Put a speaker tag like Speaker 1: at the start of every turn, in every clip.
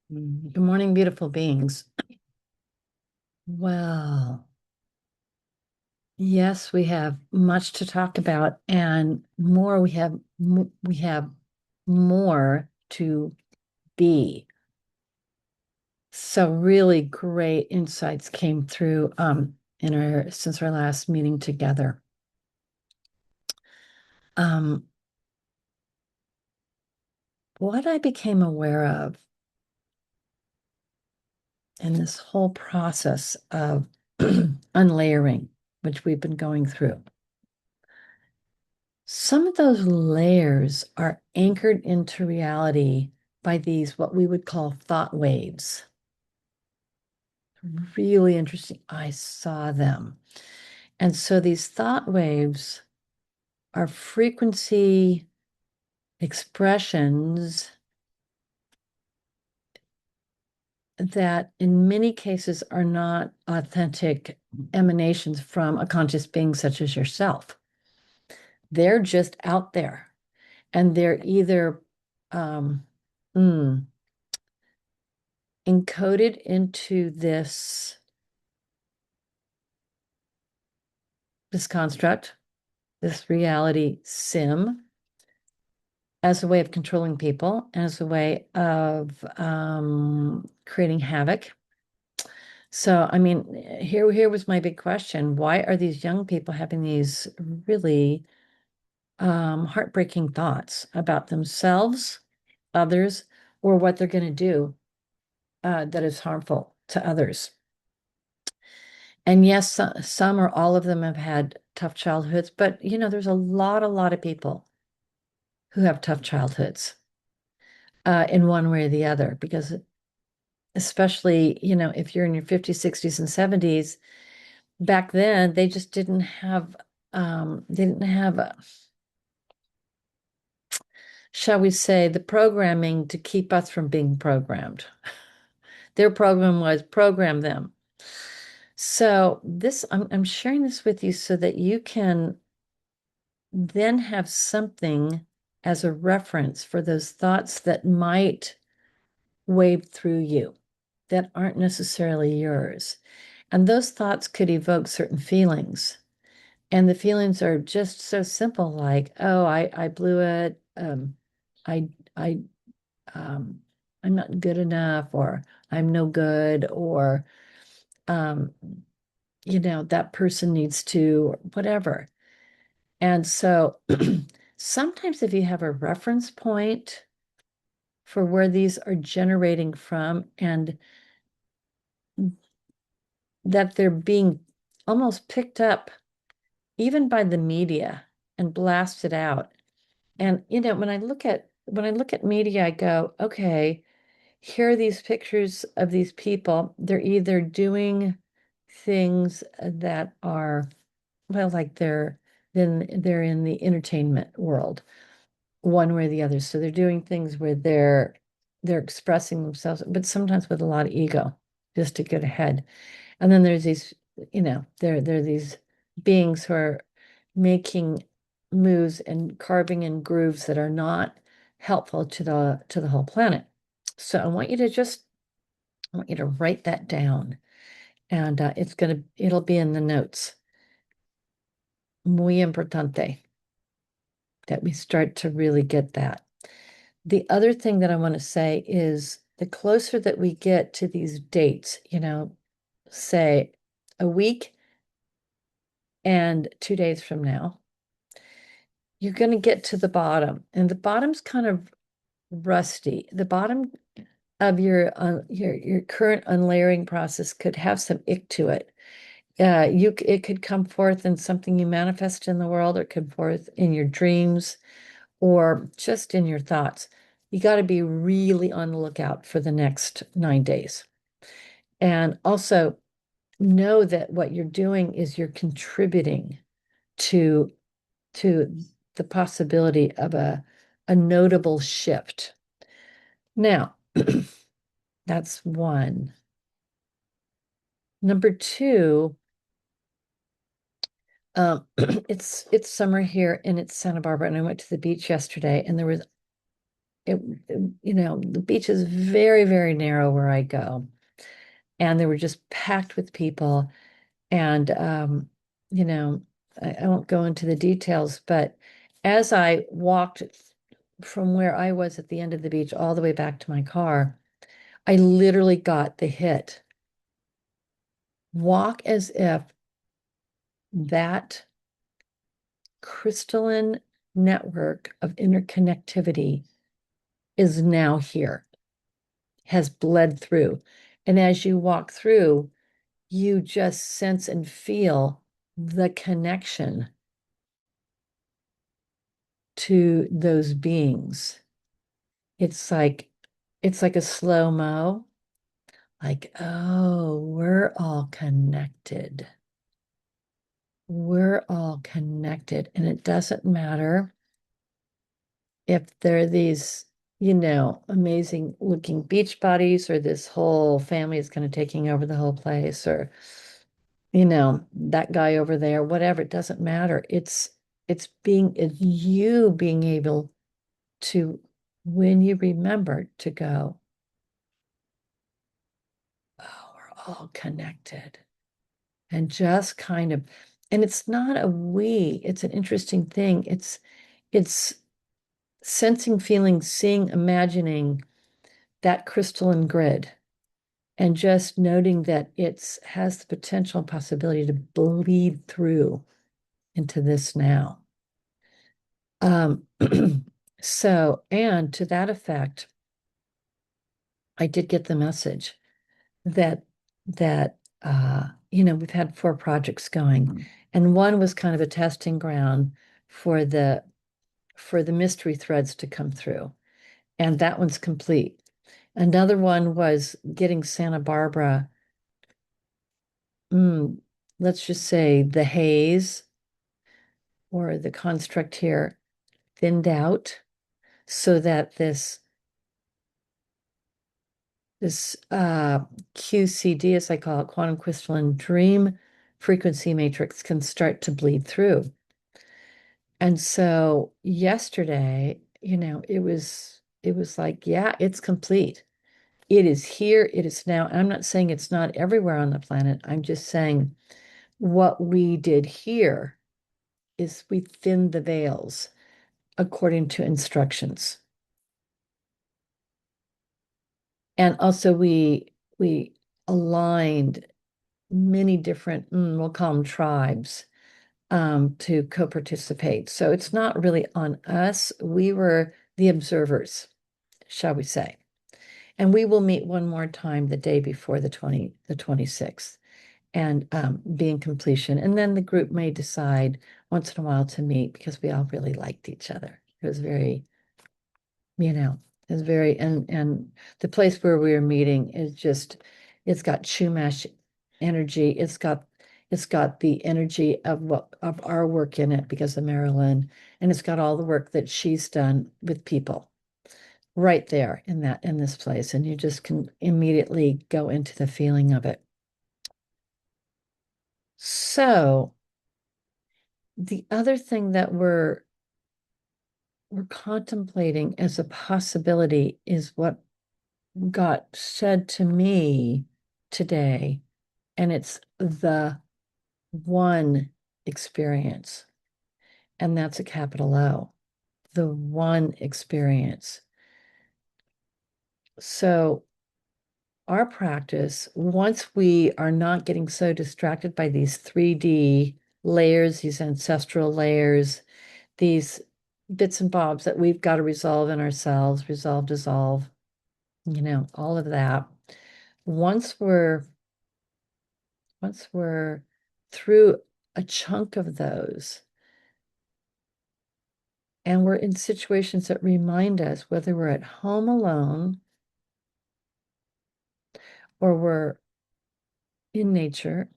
Speaker 1: Good morning, beautiful beings. Well, yes, we have much to talk about, and more. We have more to be. So really great insights came through in our since our last meeting together. Um, what I became aware of in this whole process of unlayering, which we've been going through. Some of those layers are anchored into reality by these, what we would call thought waves. Really interesting. I saw them. And so these thought waves are frequency expressions that in many cases are not authentic emanations from a conscious being such as yourself. They're just out there and they're either um, mm, encoded into this construct, this reality sim, as a way of controlling people, as a way of creating havoc. So, I mean, here was my big question. Why are these young people having these really heartbreaking thoughts about themselves, others, or what they're going to do that is harmful to others? And yes, some or all of them have had tough childhoods, but there's a lot of people who have tough childhoods in one way or the other, because especially, if you're in your 50s, 60s, and 70s, back then they just didn't have, shall we say, the programming to keep us from being programmed. Their program was program them. So I'm sharing this with you so that you can then have something as a reference for those thoughts that might wave through you that aren't necessarily yours. And those thoughts could evoke certain feelings. And the feelings are just so simple, like, oh, I blew it. I I um I'm not good enough, or I'm no good, or um, that person needs to, or whatever. And so sometimes if you have a reference point for where these are generating from, and that they're being almost picked up even by the media and blasted out. And when I look at media, I go, okay, here are these pictures of these people. They're either doing things that are, well, like they're in the entertainment world, one way or the other. So they're doing things where they're expressing themselves, but sometimes with a lot of ego, just to get ahead. And then there's these, there are these beings who are making moves and carving in grooves that are not helpful to the whole planet. So I want you to write that down, and it'll be in the notes. Muy importante that we start to really get that. The other thing that I want to say is the closer that we get to these dates, say a week and 2 days from now, you're going to get to the bottom, and the bottom's kind of rusty. The bottom of your current unlayering process could have some ick to it. It could come forth in something you manifest in the world, or it could come forth in your dreams, or just in your thoughts. You got to be really on the lookout for the next 9 days. And also know that what you're doing is you're contributing to to the possibility of a notable shift. Now, that's one. Number two, it's summer here and it's Santa Barbara, and I went to the beach yesterday, and there was the beach is very, very narrow where I go. And they were just packed with people. And, you know, I won't go into the details, but as I walked from where I was at the end of the beach all the way back to my car, I literally got the hit. Walk as if that crystalline network of interconnectivity is now here, has bled through. And as you walk through, you just sense and feel the connection to those beings. It's like a slow-mo, like, oh, we're all connected. We're all connected. And it doesn't matter if they're these, amazing looking beach bodies, or this whole family is kind of taking over the whole place, or, that guy over there, whatever, it doesn't matter. It's you being able to, when you remember to go, oh, we're all connected. And just kind of, and it's not a we, it's an interesting thing. It's sensing, feeling, seeing, imagining that crystalline grid, and just noting that it's has the potential and possibility to bleed through into this now. Um, so, and to that effect, I did get the message that we've had 4 projects going, and one was kind of a testing ground for the mystery threads to come through, and that one's complete. Another one was getting Santa Barbara, mm, let's just say the haze or the construct here thinned out, so that this QCD, as I call it, quantum crystalline dream frequency matrix, can start to bleed through. And so yesterday, it was like, yeah, it's complete. It is here, it is now. I'm not saying it's not everywhere on the planet. I'm just saying what we did here is we thinned the veils according to instructions. And also we aligned many different, we'll call them tribes, to co-participate. So it's not really on us. We were the observers, shall we say. And we will meet one more time the day before the 26th, and be in completion. And then the group may decide once in a while to meet, because we all really liked each other. It was very, you know, it's very, and the place where we were meeting is just, it's got Chumash energy. It's got the energy of our work in it because of Marilyn, and it's got all the work that she's done with people right there in this place, and you just can immediately go into the feeling of it. So the other thing that we're contemplating as a possibility is what got said to me today, and it's the one experience, and that's a capital O, the one experience. So our practice, once we are not getting so distracted by these 3D layers, these ancestral layers, these bits and bobs that we've got to resolve in ourselves, resolve, dissolve, all of that. Once we're through a chunk of those, and we're in situations that remind us, whether we're at home alone or we're in nature,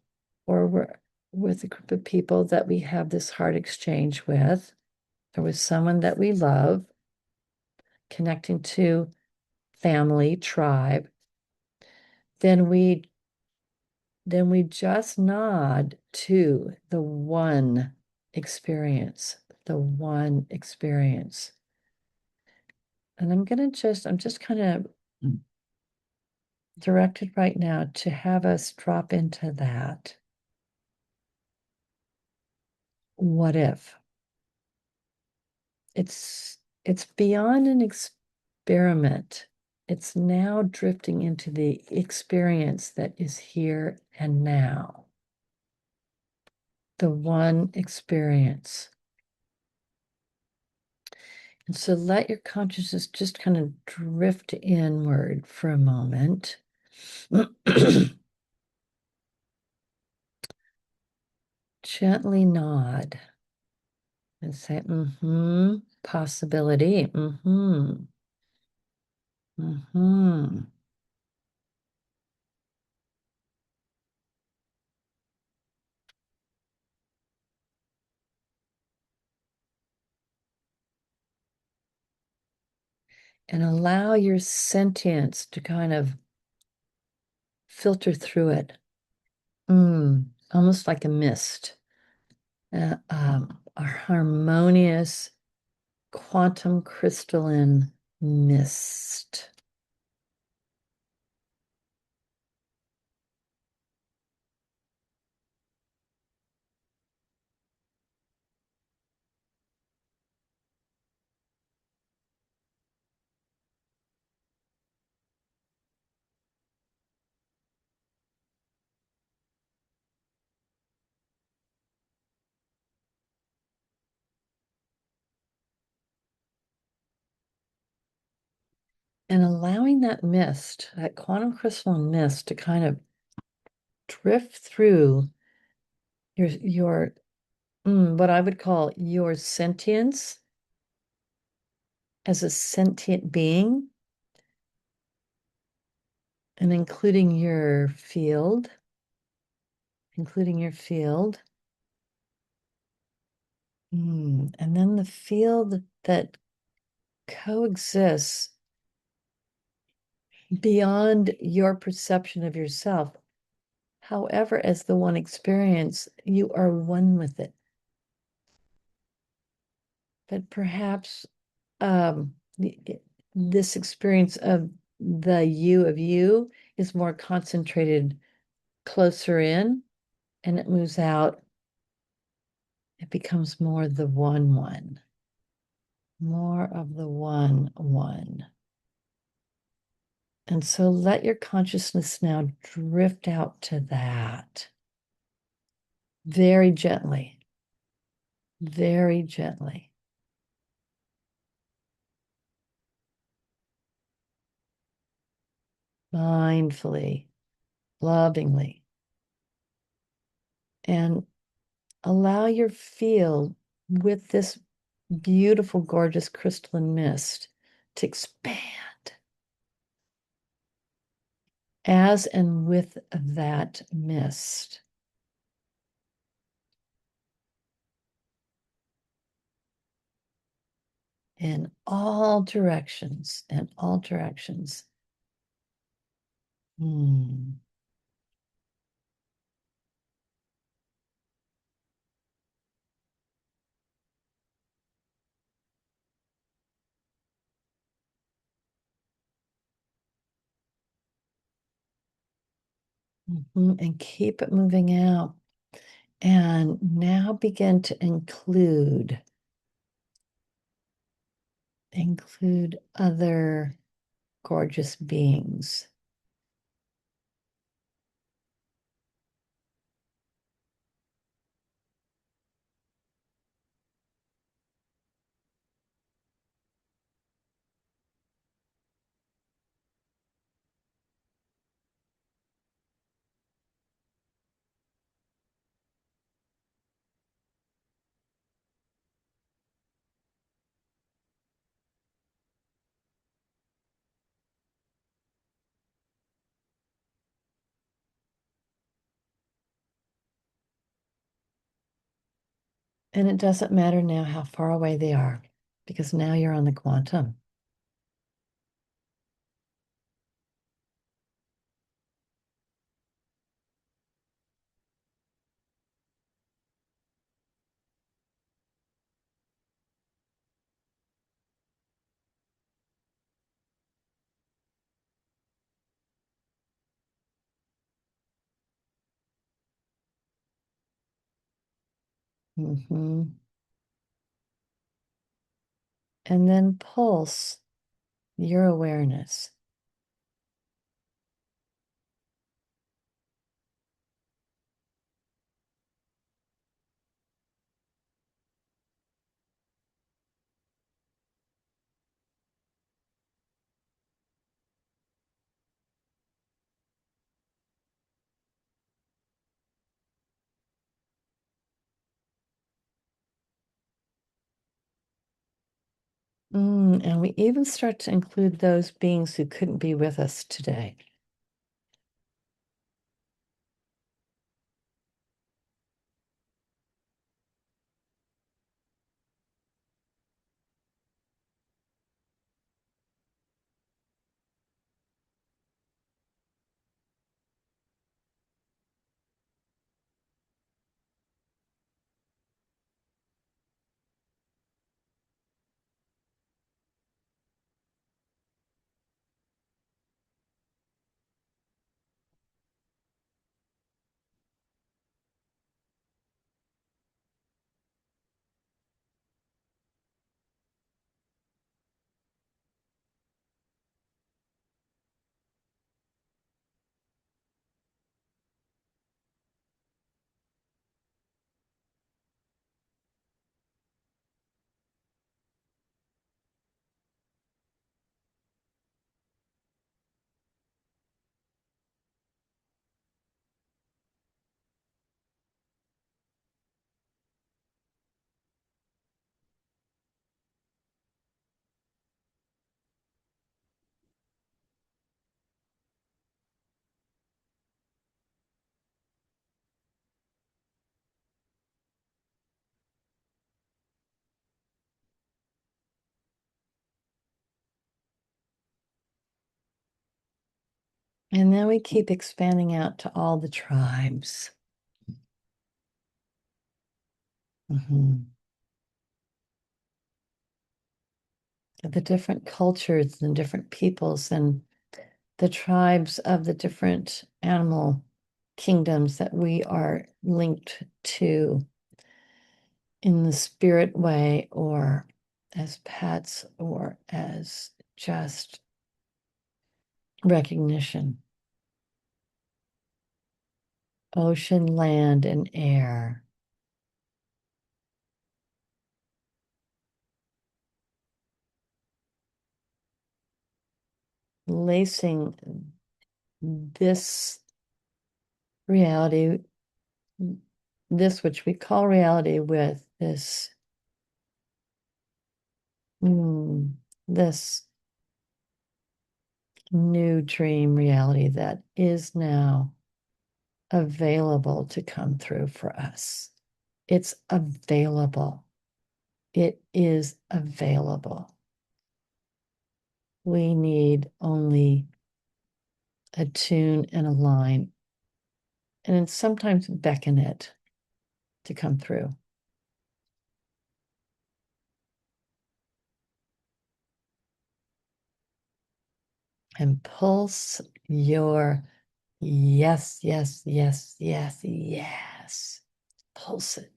Speaker 1: or we're with a group of people that we have this heart exchange with, or with someone that we love, connecting to family, tribe, then we just nod to the one experience, the one experience. And I'm just kind of directed right now to have us drop into that. What if? It's beyond an experiment. It's now drifting into the experience that is here and now. The one experience. And so let your consciousness just kind of drift inward for a moment. Gently nod and say, mm-hmm, possibility, mm-hmm, mm-hmm. And allow your sentience to kind of filter through it. Almost like a mist, a harmonious quantum crystalline mist. And allowing that mist, that quantum crystalline mist, to kind of drift through your what I would call your sentience as a sentient being, and including your field, and then the field that coexists beyond your perception of yourself. However, as the one experience, you are one with it. But perhaps um, this experience of the you of you is more concentrated closer in, and it moves out. It becomes more the one, more of the one. And so let your consciousness now drift out to that very gently, very gently. Mindfully, lovingly, and allow your field with this beautiful, gorgeous crystalline mist to expand as and with that mist. In all directions, in all directions. Hmm. And keep it moving out. And now begin to include other gorgeous beings. And it doesn't matter now how far away they are, because now you're on the quantum. Mm-hmm. And then pulse your awareness. And we even start to include those beings who couldn't be with us today. And then we keep expanding out to all the tribes. Mhm. The different cultures and different peoples and the tribes of the different animal kingdoms that we are linked to in the spirit way or as pets or as just recognition. Ocean, land, and air. Lacing this reality, this which we call reality, with mm, this new dream reality that is now available to come through for us. It's available. It is available. We need only a tune and a line, and then sometimes beckon it to come through. And pulse your yes, yes, yes, yes, yes. Pulse it.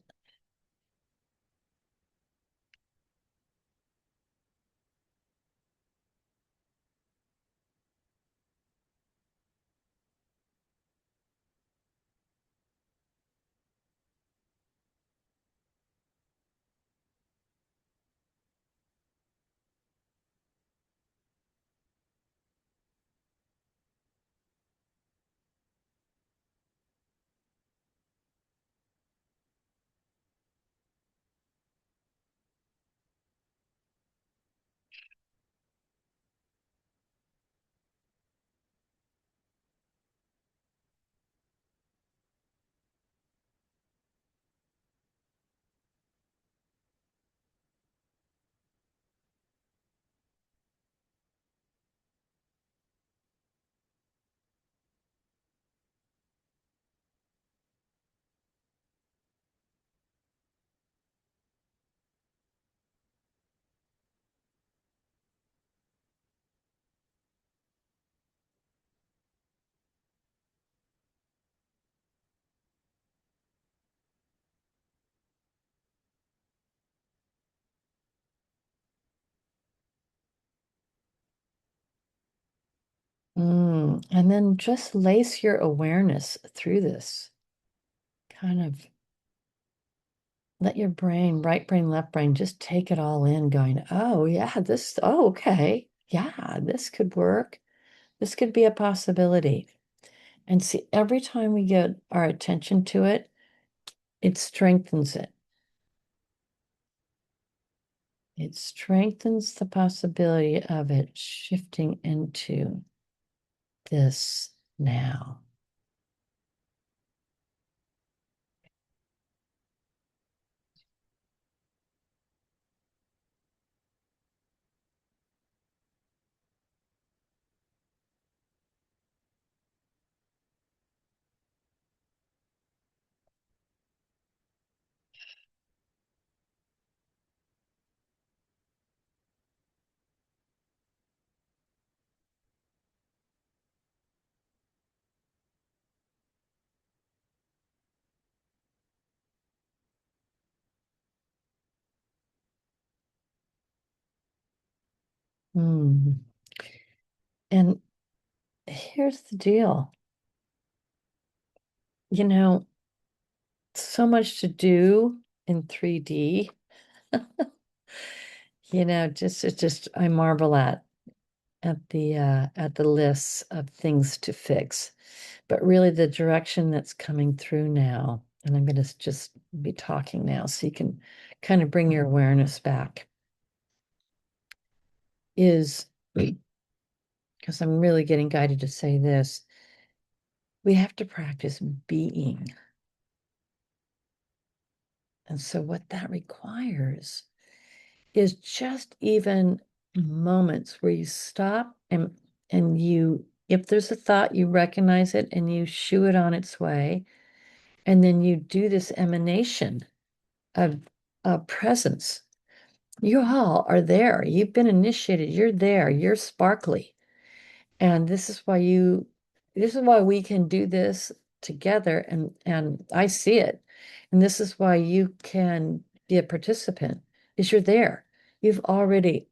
Speaker 1: And then just lace your awareness through this. Kind of let your brain, right brain, left brain, just take it all in, going, oh, yeah, oh, okay. Yeah, this could work. This could be a possibility. And see, every time we get our attention to it, it strengthens it. It strengthens the possibility of it shifting into this now. Hmm. And here's the deal. You know, so much to do in 3D. Just I marvel at the lists of things to fix. But really the direction that's coming through now, and I'm going to just be talking now so you can kind of bring your awareness back, is because I'm really getting guided to say this, we have to practice being. And so what that requires is just even moments where you stop and you, if there's a thought, you recognize it and you shoo it on its way. And then you do this emanation of presence. You all are there. You've been initiated. You're there. You're sparkly. And this is why we can do this together. And I see it. And this is why you can be a participant, is you're there. You've already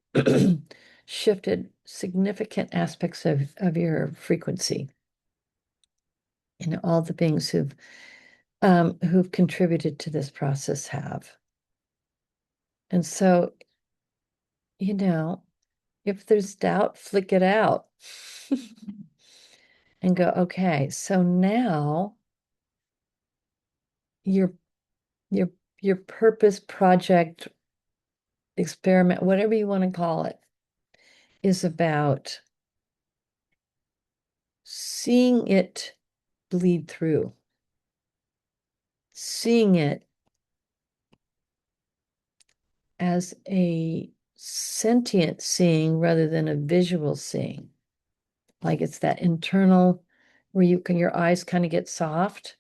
Speaker 1: shifted significant aspects of your frequency. You know, all the beings who've contributed to this process have. And so, you know, if there's doubt, flick it out and go, okay, so now your your your purpose project experiment, whatever you want to call it, is about seeing it bleed through, seeing it as a sentient seeing rather than a visual seeing. Like it's that internal where your eyes kind of get soft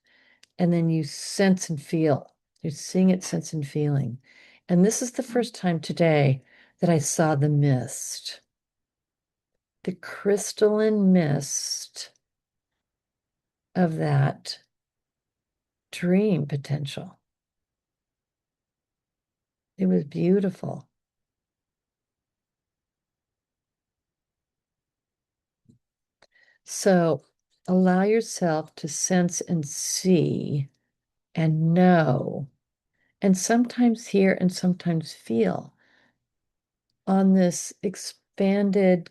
Speaker 1: and then you sense and feel. You're seeing it, sense and feeling. And this is the first time today that I saw the mist, the crystalline mist of that dream potential. It was beautiful. So allow yourself to sense and see and know, and sometimes hear and sometimes feel on this expanded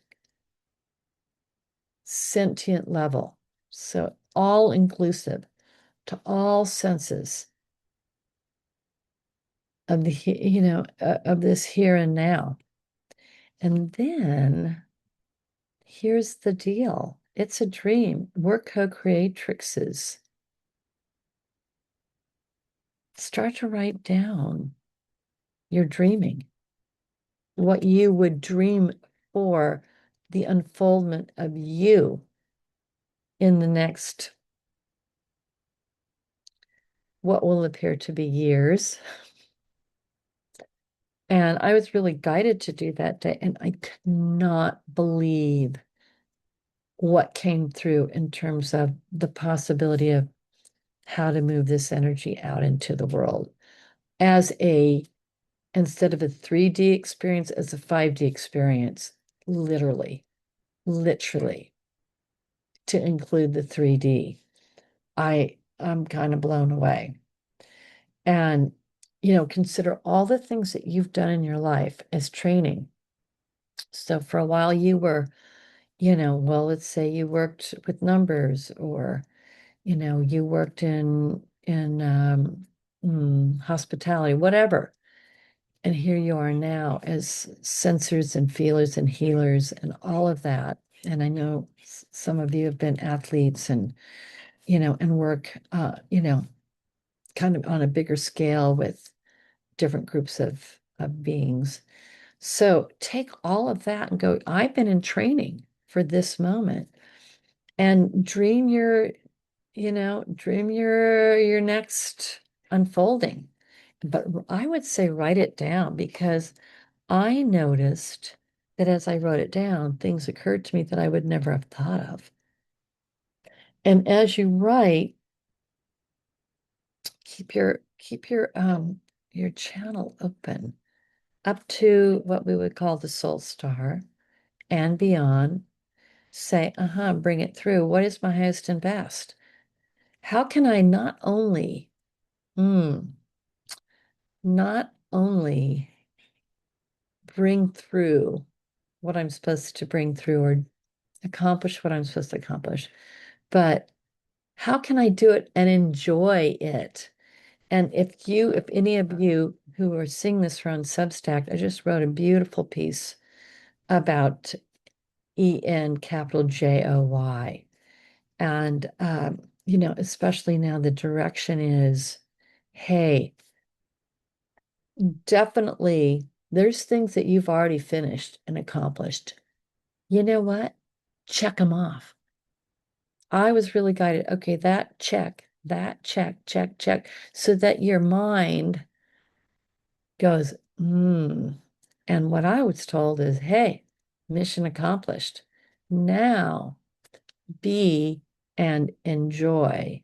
Speaker 1: sentient level. So all inclusive to all senses of of this here and now. And then here's the deal. It's a dream. We're co-creatrixes. Start to write down your dreaming, what you would dream for the unfoldment of you in the next, what will appear to be years. And I was really guided to do that day, and I could not believe what came through in terms of the possibility of how to move this energy out into the world as instead of a 3D experience, as a 5D experience, literally, literally. to include the 3D. I'm kind of blown away. And, consider all the things that you've done in your life as training. So for a while you were, well, let's say you worked with numbers or, you worked in hospitality, whatever. And here you are now as sensors and feelers and healers and all of that. And I know some of you have been athletes and, and work, kind of on a bigger scale with different groups of beings. So take all of that and go, I've been in training for this moment and dream your next unfolding. But I would say write it down because I noticed that as I wrote it down, things occurred to me that I would never have thought of. And as you write, keep your channel open up to what we would call the soul star and beyond. Say, bring it through. What is my highest and best? How can I mm, not only bring through what I'm supposed to bring through or accomplish what I'm supposed to accomplish, but how can I do it and enjoy it? And if any of you who are seeing this from Substack, I just wrote a beautiful piece about EN capital JOY. And, especially now the direction is, hey, definitely there's things that you've already finished and accomplished. You know what? Check them off. I was really guided. Okay, that check, check, check, so that your mind goes, hmm. And what I was told is, hey, mission accomplished. Now be and enjoy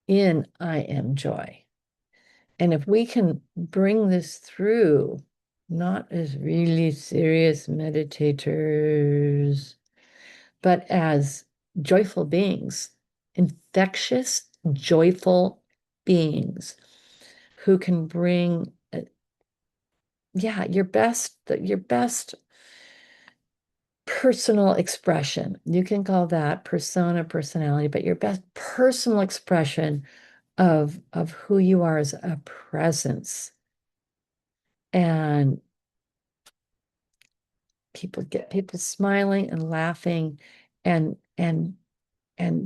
Speaker 1: in I am joy. And if we can bring this through, not as really serious meditators, but as joyful beings, infectious, joyful beings who can bring, yeah, your best personal expression. You can call that persona, personality, but your best personal expression of who you are as a presence. And people smiling and laughing and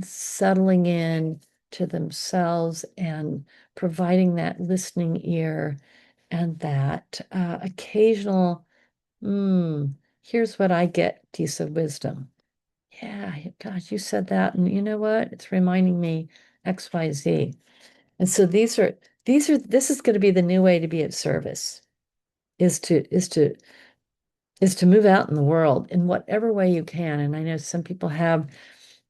Speaker 1: settling in to themselves and providing that listening ear and that occasional, mm, here's what I get piece of wisdom. Yeah, gosh, you said that, and you know what? It's reminding me XYZ. And so this is going to be the new way to be of service, is to move out in the world in whatever way you can. And I know some people have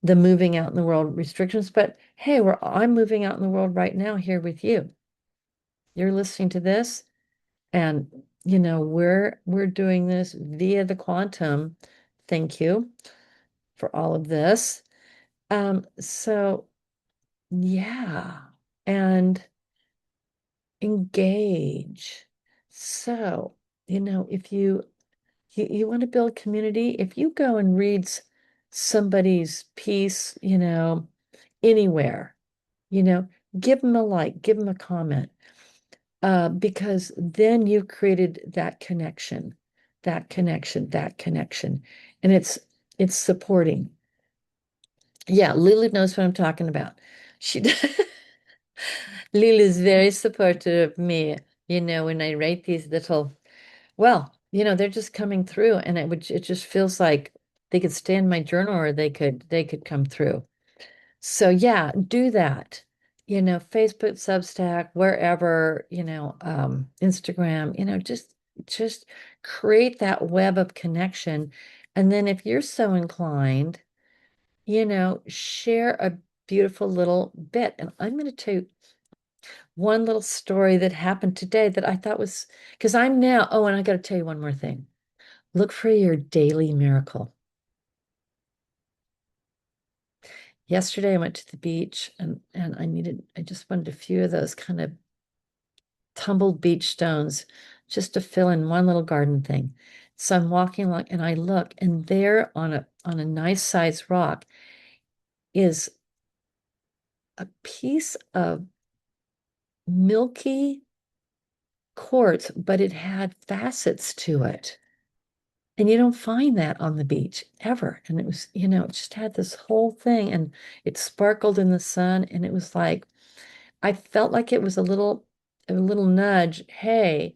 Speaker 1: the moving out in the world restrictions, but hey, I'm moving out in the world right now here with you. You're listening to this, and we're doing this via the quantum. Thank you for all of this. So yeah, and engage. So, if you want to build community, if you go and read somebody's piece, anywhere, you know, give them a like, give them a comment, because then you've created that connection, that connection, that connection, and it's supporting. Yeah, Lily knows what I'm talking about. She Lily's very supportive of me, when I write these little, well, they're just coming through and it just feels like they could stay in my journal or they could come through. So yeah, do that. Facebook, Substack, wherever, Instagram, just create that web of connection. And then if you're so inclined, share a beautiful little bit. And I'm going to tell you one little story that happened today that I thought was, because and I got to tell you one more thing. Look for your daily miracle. Yesterday I went to the beach and I just wanted a few of those kind of tumbled beach stones just to fill in one little garden thing. So I'm walking along and I look, and there on a nice sized rock is a piece of milky quartz, but it had facets to it. And you don't find that on the beach ever. And it was, it just had this whole thing and it sparkled in the sun. And it was like, I felt like it was a little nudge. Hey,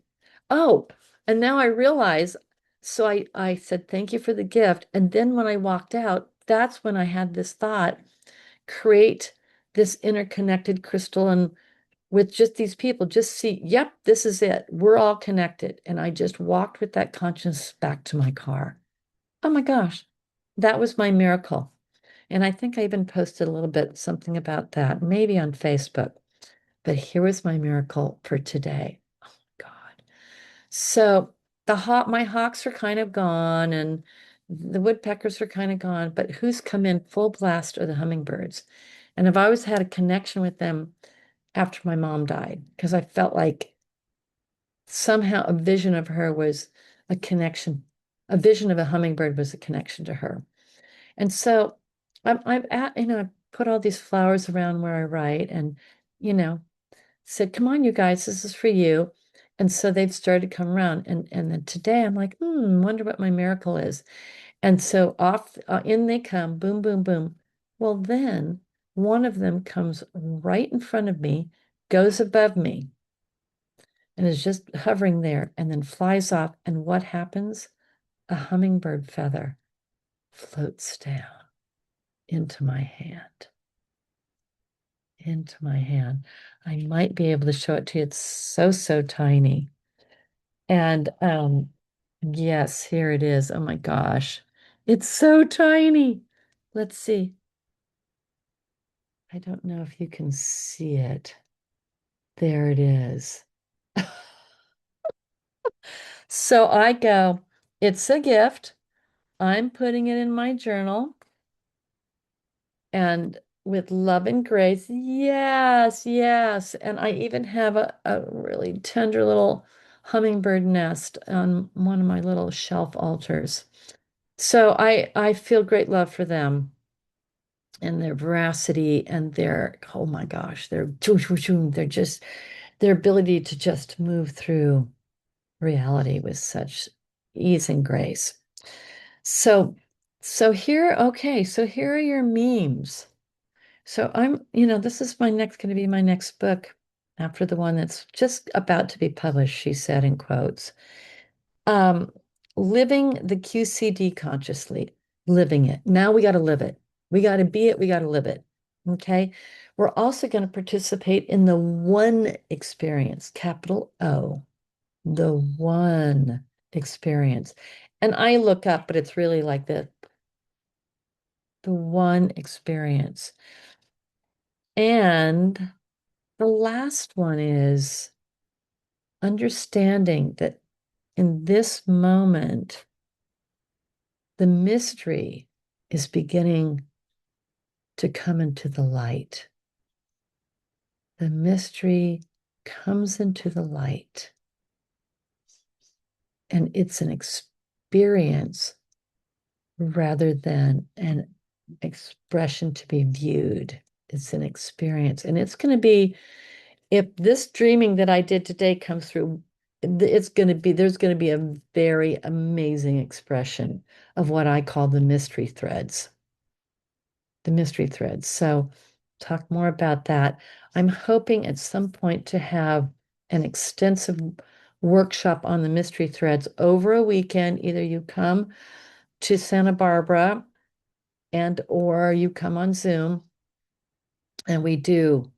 Speaker 1: oh, and now I realize. So I said, thank you for the gift. And then when I walked out, that's when I had this thought, create this interconnected crystal and with just these people, just see, yep, this is it. We're all connected. And I just walked with that conscience back to my car. Oh my gosh, that was my miracle. And I think I even posted a little bit something about that, maybe on Facebook. But here was my miracle for today. Oh God. So my hawks are kind of gone and the woodpeckers are kind of gone, but who's come in full blast are the hummingbirds. And I've always had a connection with them after my mom died because I felt like somehow a vision of her was a connection. A vision of a hummingbird was a connection to her. And so I'm at, I put all these flowers around where I write and, you know, said, come on, you guys, this is for you. And so they've started to come around. And then today I'm like, wonder what my miracle is. And so off in they come, boom, boom, boom. Well, then one of them comes right in front of me, goes above me, and is just hovering there and then flies off. And what happens? A hummingbird feather floats down into my hand. Into my hand. I might be able to show it to you. It's so, so tiny. And yes, here it is. Oh my gosh. It's so tiny. Let's see. I don't know if you can see it. There it is. So I go, it's a gift. I'm putting it in my journal and with love and grace. Yes, yes. And I even have a really tender little hummingbird nest on one of my little shelf altars. So I feel great love for them and their veracity and their, oh my gosh, they're just their ability to just move through reality with such ease and grace. So so here are your memes. So this is going to be my next book after the one that's just about to be published, she said in quotes. Um, living the QCD consciously, living it. Now we got to live it. We got to be it. We got to live it. Okay. We're also going to participate in the one experience, capital O, the one experience. And I look up, but it's really like the one experience. And the last one is understanding that in this moment, the mystery is beginning to come into the light. The mystery comes into the light, and it's an experience rather than an expression to be viewed. It's an experience, and it's going to be, if this dreaming that I did today comes through, there's going to be a very amazing expression of what I call the mystery threads. The mystery threads. So, talk more about that. I'm hoping at some point to have an extensive workshop on the mystery threads over a weekend. Either you come to Santa Barbara and or you come on Zoom and we do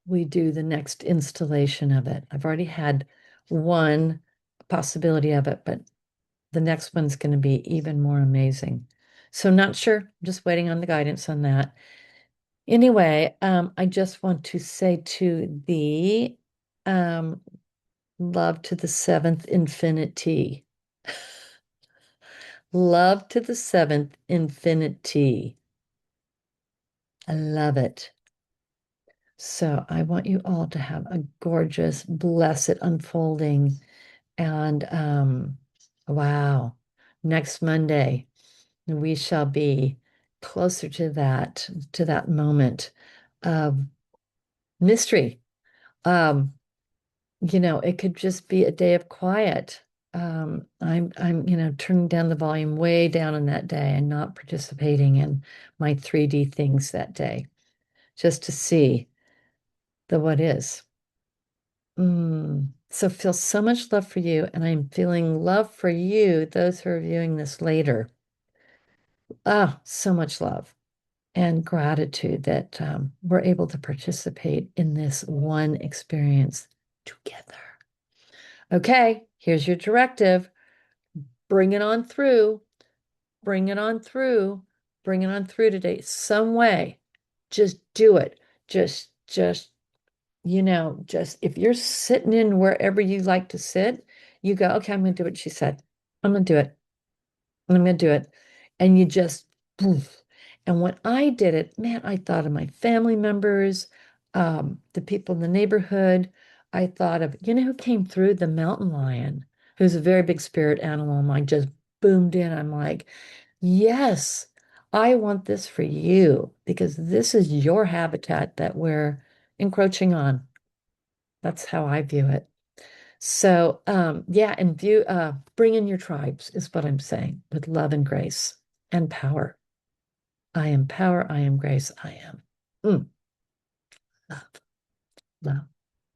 Speaker 1: the next installation of it. I've already had one possibility of it, but the next one's going to be even more amazing. So not sure. I'm just waiting on the guidance on that. Anyway, I just want to say to the um, love to the seventh infinity. Love to the seventh infinity. I love it. So I want you all to have a gorgeous, blessed unfolding. And wow, next Monday we shall be closer to that moment of mystery. Um, it could just be a day of quiet. I'm turning down the volume way down on that day and not participating in my 3D things that day, just to see the what is. So feel so much love for you, and I'm feeling love for you, those who are viewing this later. Ah, so much love and gratitude that we're able to participate in this one experience together. Okay, here's your directive. Bring it on through. Bring it on through. Bring it on through today. Some way. Just do it. Just if you're sitting in wherever you like to sit, you go, okay, I'm going to do what she said. I'm going to do it. I'm going to do it. And you just, poof. And when I did it, man, I thought of my family members, the people in the neighborhood. I thought of, who came through? The mountain lion, who's a very big spirit animal. And I just boomed in. I'm like, yes, I want this for you because this is your habitat that we're encroaching on. That's how I view it. So, yeah, and bring in your tribes is what I'm saying with love and grace and power. I am power. I am grace. I am love, love,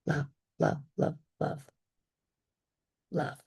Speaker 1: love, love, love, love, love.